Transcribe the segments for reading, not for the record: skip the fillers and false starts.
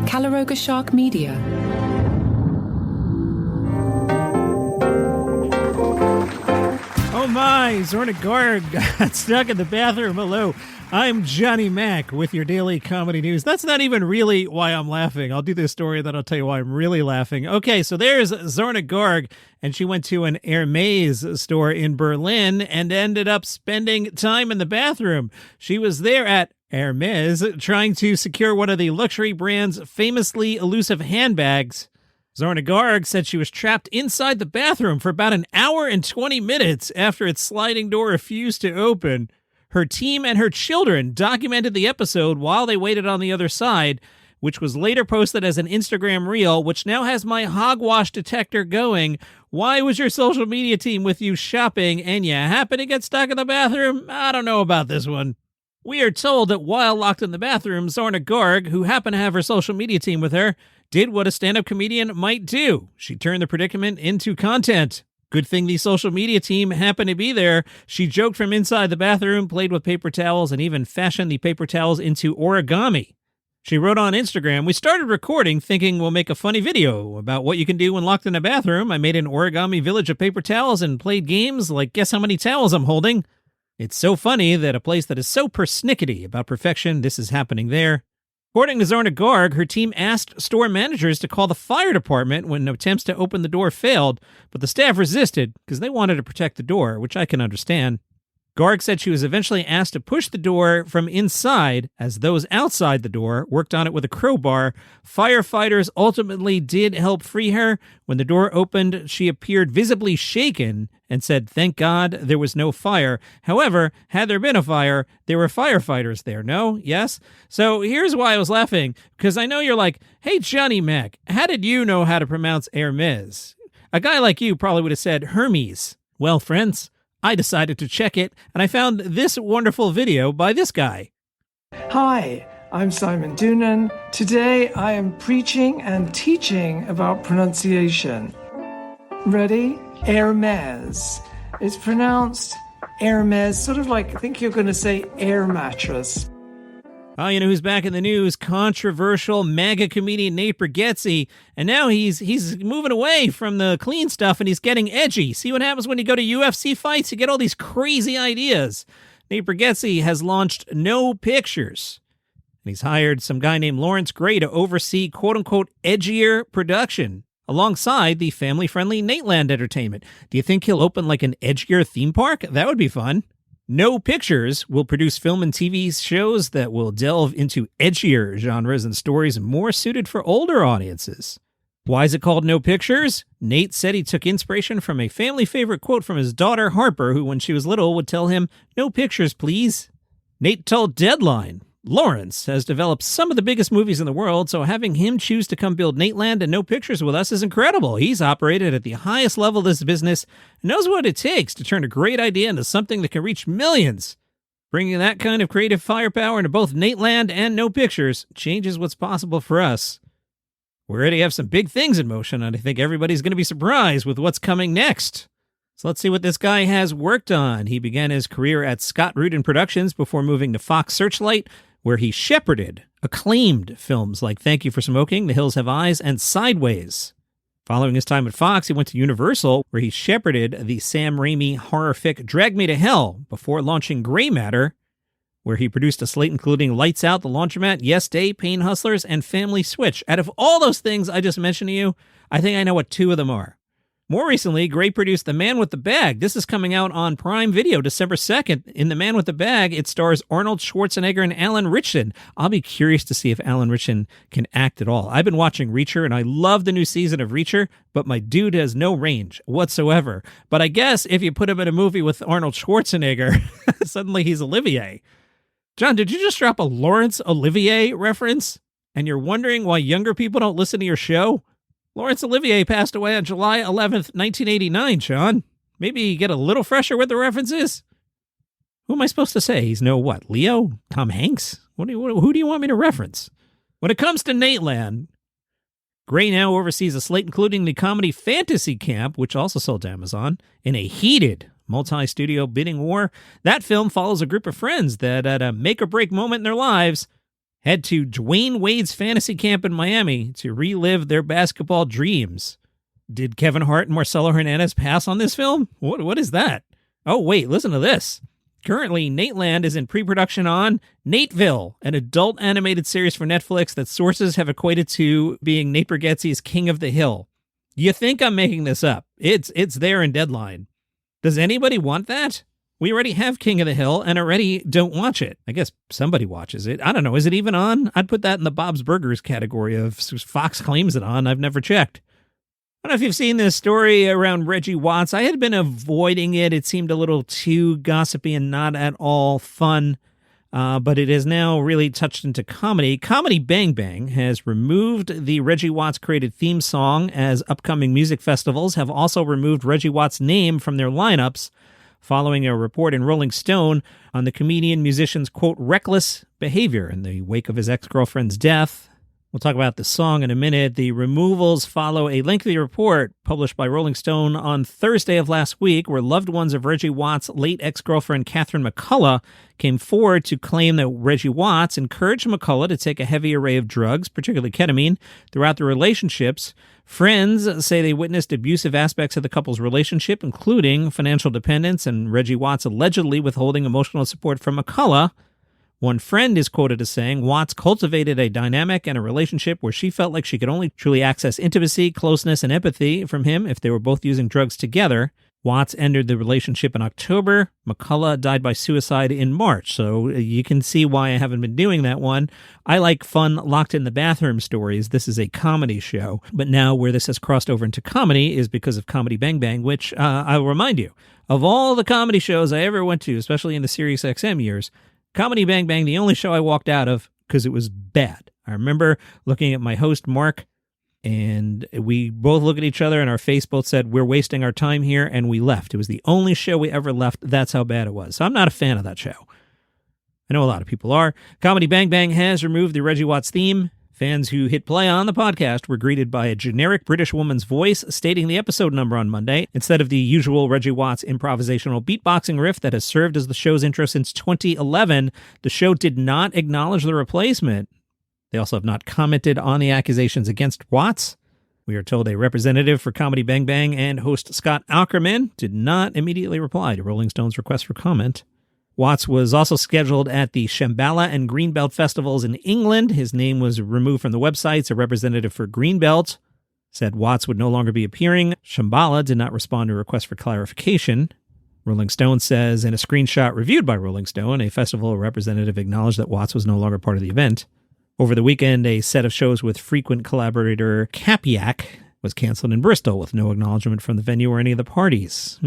Calaroga Shark Media. Oh my, Zarna Garg got stuck in the bathroom. Hello, I'm Johnny Mac with your daily comedy news. That's not even really why I'm laughing. I'll do this story, then I'll tell you why I'm really laughing. Okay, so there's Zarna Garg, and she went to an Hermès store in Berlin and ended up spending time in the bathroom. She was there at Hermès trying to secure one of the luxury brand's famously elusive handbags. Zarna Garg said she was trapped inside the bathroom for about an hour and 20 minutes after its sliding door refused to open. Her team and her children documented the episode while they waited on the other side, which was later posted as an Instagram reel, which now has my hogwash detector going. Why was your social media team with you shopping and you happen to get stuck in the bathroom? I don't know about this one. We are told that while locked in the bathroom, Zarna Garg, who happened to have her social media team with her, did what a stand-up comedian might do. She turned the predicament into content. Good thing the social media team happened to be there. She joked from inside the bathroom, played with paper towels, and even fashioned the paper towels into origami. She wrote on Instagram, "We started recording thinking we'll make a funny video about what you can do when locked in a bathroom. I made an origami village of paper towels and played games like guess how many towels I'm holding. It's so funny that a place that is so persnickety about perfection, this is happening there." According to Zarna Garg, her team asked store managers to call the fire department when attempts to open the door failed, but the staff resisted because they wanted to protect the door, which I can understand. Garg said she was eventually asked to push the door from inside as those outside the door worked on it with a crowbar. Firefighters ultimately did help free her. When the door opened, she appeared visibly shaken and said, "Thank God there was no fire." However, had there been a fire, there were firefighters there, no? Yes? So here's why I was laughing, because I know you're like, "Hey, Johnny Mac, how did you know how to pronounce Hermès?" A guy like you probably would have said Hermes. Well, friends, I decided to check it, and I found this wonderful video by this guy. Hi, I'm Simon Doonan. Today I am preaching and teaching about pronunciation. Ready? Hermès. It's pronounced Hermès, sort of like, I think you're going to say air mattress. Oh, you know who's back in the news? Controversial MAGA comedian Nate Bargatze. And now he's moving away from the clean stuff and he's getting edgy. See what happens when you go to UFC fights? You get all these crazy ideas. Nate Bargatze has launched No Pictures. And he's hired some guy named Lawrence Gray to oversee quote-unquote edgier production alongside the family-friendly Nateland Entertainment. Do you think he'll open like an edgier theme park? That would be fun. No Pictures will produce film and TV shows that will delve into edgier genres and stories more suited for older audiences. Why is it called No Pictures? Nate said he took inspiration from a family favorite quote from his daughter Harper, who when she was little would tell him, "No pictures, please." Nate told Deadline, "Lawrence has developed some of the biggest movies in the world, so having him choose to come build Nateland and No Pictures with us is incredible. He's operated at the highest level of this business and knows what it takes to turn a great idea into something that can reach millions. Bringing that kind of creative firepower into both Nateland and No Pictures changes what's possible for us. We already have some big things in motion, and I think everybody's going to be surprised with what's coming next." So let's see what this guy has worked on. He began his career at Scott Rudin Productions before moving to Fox Searchlight, where he shepherded acclaimed films like Thank You for Smoking, The Hills Have Eyes, and Sideways. Following his time at Fox, he went to Universal, where he shepherded the Sam Raimi horror fic Drag Me to Hell before launching Gray Matter, where he produced a slate including Lights Out, The Laundromat, Yes Day, Pain Hustlers, and Family Switch. Out of all those things I just mentioned to you, I think I know what two of them are. More recently, Gray produced The Man with the Bag. This is coming out on Prime Video December 2nd. In The Man with the Bag, it stars Arnold Schwarzenegger and Alan Ritchson. I'll be curious to see if Alan Ritchson can act at all. I've been watching Reacher, and I love the new season of Reacher, but my dude has no range whatsoever. But I guess if you put him in a movie with Arnold Schwarzenegger, suddenly he's Olivier. John, did you just drop a Laurence Olivier reference? And you're wondering why younger people don't listen to your show? Laurence Olivier passed away on July 11th, 1989, Sean. Maybe you get a little fresher with the references? Who am I supposed to say? He's no what? Leo? Tom Hanks? Who do you want me to reference? When it comes to Nateland, Gray now oversees a slate including the comedy Fantasy Camp, which also sold to Amazon, in a heated multi-studio bidding war. That film follows a group of friends that at a make-or-break moment in their lives head to Dwayne Wade's fantasy camp in Miami to relive their basketball dreams. Did Kevin Hart and Marcelo Hernandez pass on this film? What is that? Oh, wait, listen to this. Currently, Nateland is in pre-production on Nateville, an adult animated series for Netflix that sources have equated to being Nate Bargatze's King of the Hill. You think I'm making this up. It's there in Deadline. Does anybody want that? We already have King of the Hill and already don't watch it. I guess somebody watches it. I don't know. Is it even on? I'd put that in the Bob's Burgers category of Fox claims it on. I've never checked. I don't know if you've seen this story around Reggie Watts. I had been avoiding it. It seemed a little too gossipy and not at all fun, but it has now really touched into comedy. Comedy Bang Bang has removed the Reggie Watts created theme song, as upcoming music festivals have also removed Reggie Watts' name from their lineups, following a report in Rolling Stone on the comedian-musician's, quote, reckless behavior in the wake of his ex-girlfriend's death. We'll talk about the song in a minute. The removals follow a lengthy report published by Rolling Stone on Thursday of last week, where loved ones of Reggie Watts' late ex-girlfriend Catherine McCullough came forward to claim that Reggie Watts encouraged McCullough to take a heavy array of drugs, particularly ketamine, throughout their relationships. Friends say they witnessed abusive aspects of the couple's relationship, including financial dependence and Reggie Watts allegedly withholding emotional support from McCullough. One friend is quoted as saying, Watts cultivated a dynamic and a relationship where she felt like she could only truly access intimacy, closeness, and empathy from him if they were both using drugs together. Watts ended the relationship in October. McCullough died by suicide in March, so you can see why I haven't been doing that one. I like fun, locked-in-the-bathroom stories. This is a comedy show, but now where this has crossed over into comedy is because of Comedy Bang Bang, which I will remind you, of all the comedy shows I ever went to, especially in the Sirius XM years, Comedy Bang Bang, the only show I walked out of because it was bad. I remember looking at my host, Mark, and we both looked at each other and our face both said, we're wasting our time here, and we left. It was the only show we ever left. That's how bad it was. So I'm not a fan of that show. I know a lot of people are. Comedy Bang Bang has removed the Reggie Watts theme. Fans who hit play on the podcast were greeted by a generic British woman's voice stating the episode number on Monday, instead of the usual Reggie Watts improvisational beatboxing riff that has served as the show's intro since 2011. The show did not acknowledge the replacement. They also have not commented on the accusations against Watts. We are told a representative for Comedy Bang Bang and host Scott Aukerman did not immediately reply to Rolling Stone's request for comment. Watts was also scheduled at the Shambhala and Greenbelt festivals in England. His name was removed from the websites. A representative for Greenbelt said Watts would no longer be appearing. Shambhala did not respond to a request for clarification. Rolling Stone says in a screenshot reviewed by Rolling Stone, a festival representative acknowledged that Watts was no longer part of the event. Over the weekend, a set of shows with frequent collaborator Capiak was canceled in Bristol with no acknowledgement from the venue or any of the parties.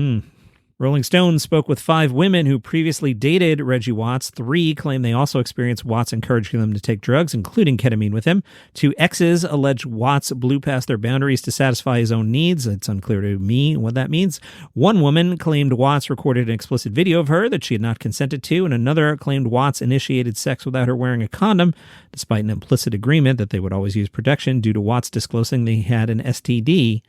Rolling Stone spoke with 5 women who previously dated Reggie Watts. 3 claim they also experienced Watts encouraging them to take drugs, including ketamine with him. 2 exes allege Watts blew past their boundaries to satisfy his own needs. It's unclear to me what that means. 1 woman claimed Watts recorded an explicit video of her that she had not consented to, and another claimed Watts initiated sex without her wearing a condom, despite an implicit agreement that they would always use protection due to Watts disclosing they had an STD.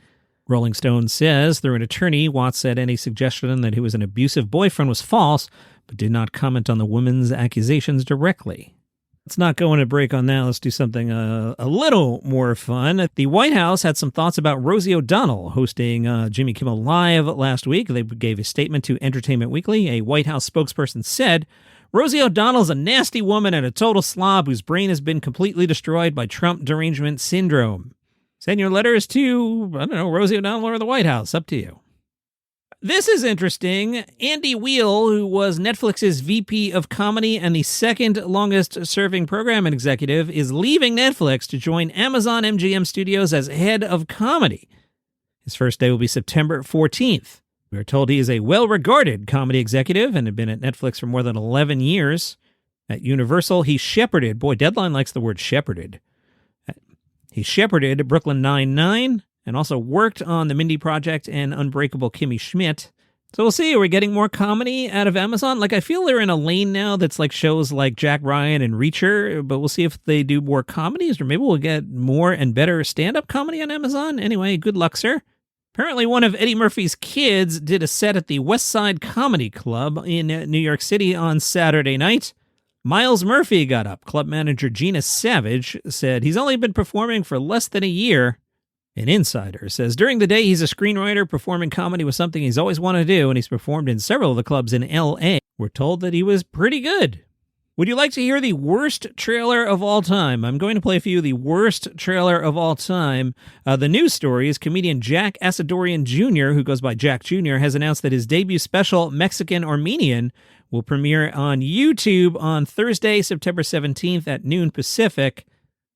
Rolling Stone says, through an attorney, Watts said any suggestion that he was an abusive boyfriend was false, but did not comment on the woman's accusations directly. Let's not go on a break on that. Let's do something a little more fun. The White House had some thoughts about Rosie O'Donnell hosting Jimmy Kimmel Live last week. They gave a statement to Entertainment Weekly. A White House spokesperson said, Rosie O'Donnell's a nasty woman and a total slob whose brain has been completely destroyed by Trump derangement syndrome. Send your letters to, Rosie O'Donnell or the White House. Up to you. This is interesting. Andy Weil, who was Netflix's VP of Comedy and the second longest-serving program executive, is leaving Netflix to join Amazon MGM Studios as head of comedy. His first day will be September 14th. We are told he is a well-regarded comedy executive and had been at Netflix for more than 11 years. At Universal, he shepherded, Deadline likes the word shepherded. He shepherded Brooklyn Nine-Nine and also worked on The Mindy Project and Unbreakable Kimmy Schmidt. So we'll see. Are we getting more comedy out of Amazon? I feel they're in a lane now that's like shows like Jack Ryan and Reacher, but we'll see if they do more comedies, or maybe we'll get more and better stand-up comedy on Amazon. Anyway, good luck, sir. Apparently one of Eddie Murphy's kids did a set at the West Side Comedy Club in New York City on Saturday night. Miles Murphy got up. Club manager Gina Savage said he's only been performing for less than a year. An insider says during the day he's a screenwriter. Performing comedy was something he's always wanted to do, and he's performed in several of the clubs in L.A. We're told that he was pretty good. Would you like to hear the worst trailer of all time? I'm going to play for you the worst trailer of all time. The news story is comedian Jack Asadorian Jr., who goes by Jack Jr., has announced that his debut special, Mexican Armenian, will premiere on YouTube on Thursday, September 17th at noon Pacific.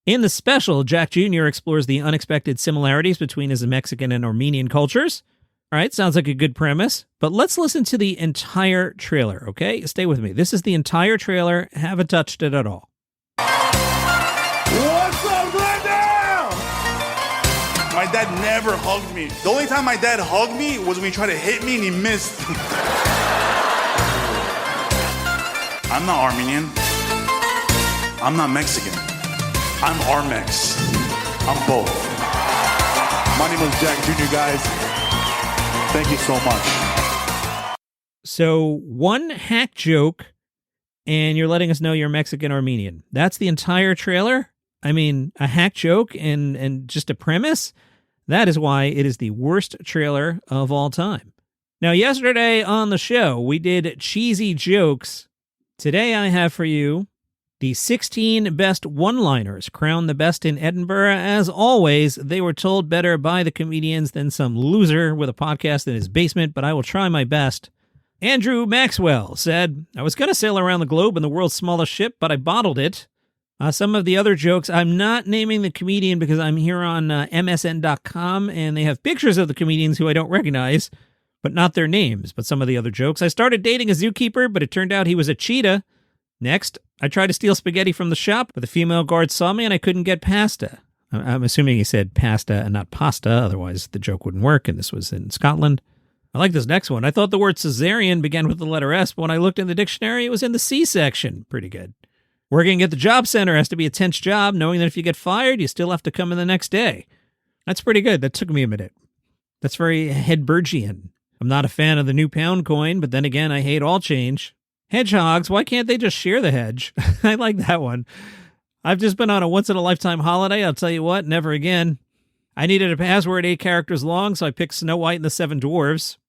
In the special, Jack Jr. explores the unexpected similarities between his Mexican and Armenian cultures. All right, sounds like a good premise, but let's listen to the entire trailer, okay? Stay with me. This is the entire trailer. Haven't touched it at all. What's up right now? My dad never hugged me. The only time my dad hugged me was when he tried to hit me and he missed. I'm not Armenian. I'm not Mexican. I'm Armex. I'm both. My name is Jack Jr., guys. Thank you so much. So, one hack joke, and you're letting us know you're Mexican Armenian. That's the entire trailer? I mean, a hack joke and just a premise? That is why it is the worst trailer of all time. Now, yesterday on the show, we did cheesy jokes. Today I have for you the 16 best one-liners, crowned the best in Edinburgh. As always, they were told better by the comedians than some loser with a podcast in his basement, but I will try my best. Andrew Maxwell said, I was going to sail around the globe in the world's smallest ship, but I bottled it. Some of the other jokes, I'm not naming the comedian because I'm here on MSN.com, and they have pictures of the comedians who I don't recognize, but not their names. But some of the other jokes, I started dating a zookeeper, but it turned out he was a cheetah. Next, I tried to steal spaghetti from the shop, but the female guard saw me and I couldn't get pasta. I'm assuming he said pasta and not pasta, otherwise the joke wouldn't work, and this was in Scotland. I like this next one. I thought the word cesarean began with the letter S, but when I looked in the dictionary, it was in the C section. Pretty good. Working at the job center has to be a tense job, knowing that if you get fired, you still have to come in the next day. That's pretty good. That took me a minute. That's very Hedbergian. I'm not a fan of the new pound coin, but then again, I hate all change. Hedgehogs, why can't they just share the hedge? I like that one. I've just been on a once-in-a-lifetime holiday. I'll tell you what, never again. I needed a password 8 characters long, so I picked Snow White and the Seven Dwarfs.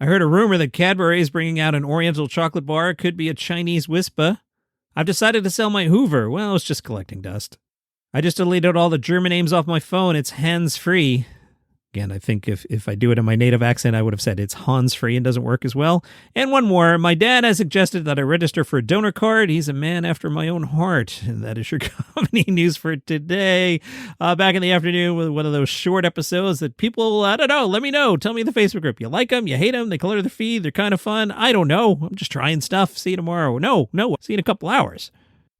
I heard a rumor that Cadbury is bringing out an Oriental chocolate bar. It could be a Chinese whisper. I've decided to sell my Hoover. Well, it's just collecting dust. I just deleted all the German names off my phone. It's hands-free. Again, I think if I do it in my native accent, I would have said it's Hans-free and doesn't work as well. And one more. My dad has suggested that I register for a donor card. He's a man after my own heart. And that is your comedy news for today. Back in the afternoon with one of those short episodes that people, I don't know, let me know. Tell me in the Facebook group. You like them? You hate them? They color the feed? They're kind of fun? I don't know. I'm just trying stuff. See you tomorrow. No. See you in a couple hours.